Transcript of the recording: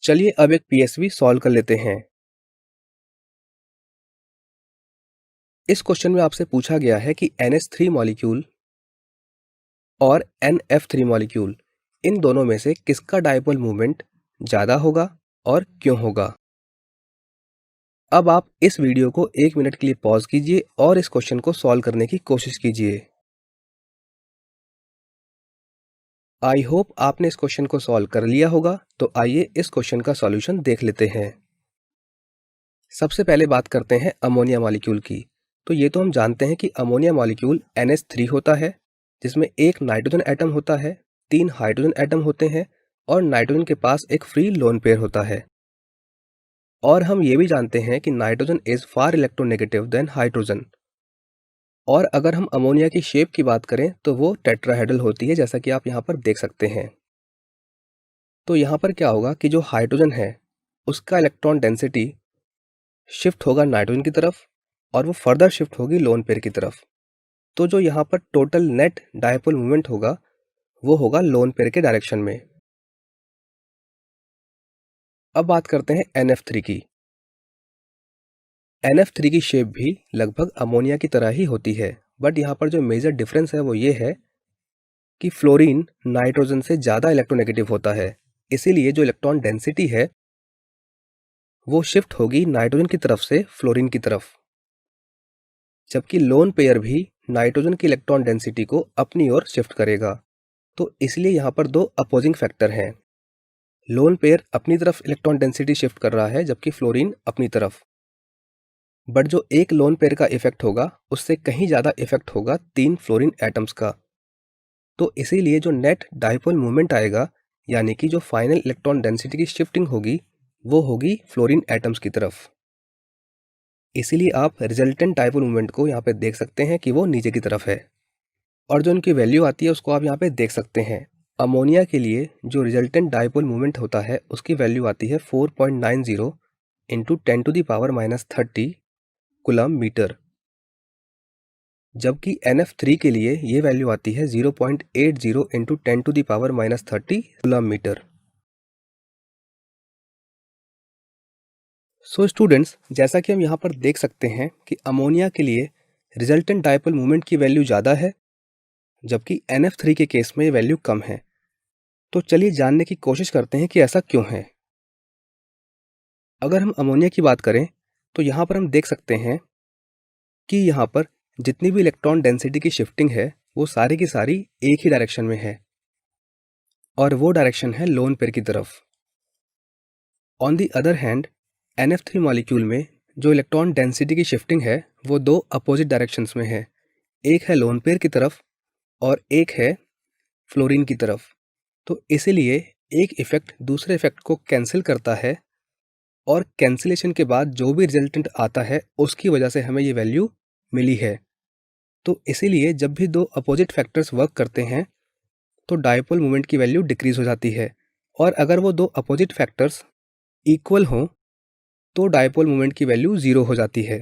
चलिए अब एक पीएसवी सॉल्व कर लेते हैं। इस क्वेश्चन में आपसे पूछा गया है कि NH3 मॉलिक्यूल और NF3 मॉलिक्यूल इन दोनों में से किसका डायपोल मूवमेंट ज़्यादा होगा और क्यों होगा। अब आप इस वीडियो को 1 मिनट के लिए पॉज कीजिए और इस क्वेश्चन को सॉल्व करने की कोशिश कीजिए। आई होप आपने इस क्वेश्चन को सॉल्व कर लिया होगा, तो आइए इस क्वेश्चन का सॉल्यूशन देख लेते हैं। सबसे पहले बात करते हैं अमोनिया मॉलिक्यूल की। तो ये तो हम जानते हैं कि अमोनिया मॉलिक्यूल NH3 होता है, जिसमें एक नाइट्रोजन एटम होता है, 3 हाइड्रोजन एटम होते हैं और नाइट्रोजन के पास एक फ्री लोन पेयर होता है। और हम ये भी जानते हैं कि nitrogen is far electronegative than hydrogen. और अगर हम अमोनिया की शेप की बात करें तो वो टेट्राहेड्रल होती है, जैसा कि आप यहाँ पर देख सकते हैं। तो यहाँ पर क्या होगा कि जो हाइड्रोजन है उसका इलेक्ट्रॉन डेंसिटी शिफ्ट होगा नाइट्रोजन की तरफ और वो फर्दर शिफ्ट होगी लोन पेयर की तरफ। तो जो यहाँ पर टोटल नेट डायपोल मूवमेंट होगा वो होगा लोन पेयर के डायरेक्शन में। अब बात करते हैं NF3 की। NF3 की शेप भी लगभग अमोनिया की तरह ही होती है, बट यहाँ पर जो मेजर डिफरेंस है वो ये है कि फ्लोरीन नाइट्रोजन से ज़्यादा इलेक्ट्रोनेगेटिव होता है, इसीलिए जो इलेक्ट्रॉन डेंसिटी है वो शिफ्ट होगी नाइट्रोजन की तरफ से फ्लोरीन की तरफ। जबकि लोन पेयर भी नाइट्रोजन की इलेक्ट्रॉन डेंसिटी को अपनी ओर शिफ्ट करेगा। तो इसलिए यहाँ पर दो अपोजिंग फैक्टर हैं। लोन पेयर अपनी तरफ इलेक्ट्रॉन डेंसिटी शिफ्ट कर रहा है, जबकि फ्लोरीन अपनी तरफ। बट जो एक लोन पेयर का इफेक्ट होगा उससे कहीं ज़्यादा इफेक्ट होगा 3 फ्लोरीन एटम्स का। तो इसीलिए जो नेट डायपोल मूवमेंट आएगा, यानी कि जो फाइनल इलेक्ट्रॉन डेंसिटी की शिफ्टिंग होगी वो होगी फ्लोरीन एटम्स की तरफ। इसीलिए आप रिजल्टेंट डायपोल मूवमेंट को यहाँ पे देख सकते हैं कि वो नीचे की तरफ है। और जो उनकी वैल्यू आती है उसको आप यहाँ पे देख सकते हैं। अमोनिया के लिए जो रिजल्टेंट डायपोल मूवमेंट होता है उसकी वैल्यू आती है 4.90 इंटू 10⁻³ कूलम मीटर, जबकि NF3 के लिए ये वैल्यू आती है 0.80 into 10⁻³ coulomb metre. So students, जैसा कि हम यहाँ पर देख सकते हैं कि अमोनिया के लिए रिजल्टेंट डायपोल मूवमेंट की वैल्यू ज़्यादा है, जबकि NF3 के केस में ये वैल्यू कम है। तो चलिए जानने की कोशिश करते हैं कि ऐसा क्यों है। अगर हम अमोनिया की बात करें तो यहाँ पर हम देख सकते हैं कि यहाँ पर जितनी भी इलेक्ट्रॉन डेंसिटी की शिफ्टिंग है वो सारी की सारी एक ही डायरेक्शन में है, और वो डायरेक्शन है लोन पेयर की तरफ। On the other hand NF3 molecule में जो इलेक्ट्रॉन डेंसिटी की शिफ्टिंग है वो दो अपोजिट डायरेक्शंस में है। एक है लोन पेयर की तरफ और एक है फ्लोरीन की तरफ। तो इसीलिए एक इफेक्ट दूसरे इफेक्ट को कैंसिल करता है, और कैंसिलेशन के बाद जो भी रिजल्टेंट आता है उसकी वजह से हमें ये वैल्यू मिली है। तो इसीलिए जब भी दो अपोजिट फैक्टर्स वर्क करते हैं तो डायपोल मोमेंट की वैल्यू डिक्रीज हो जाती है, और अगर वो दो अपोजिट फैक्टर्स इक्वल हों तो डायपोल मोमेंट की वैल्यू 0 हो जाती है।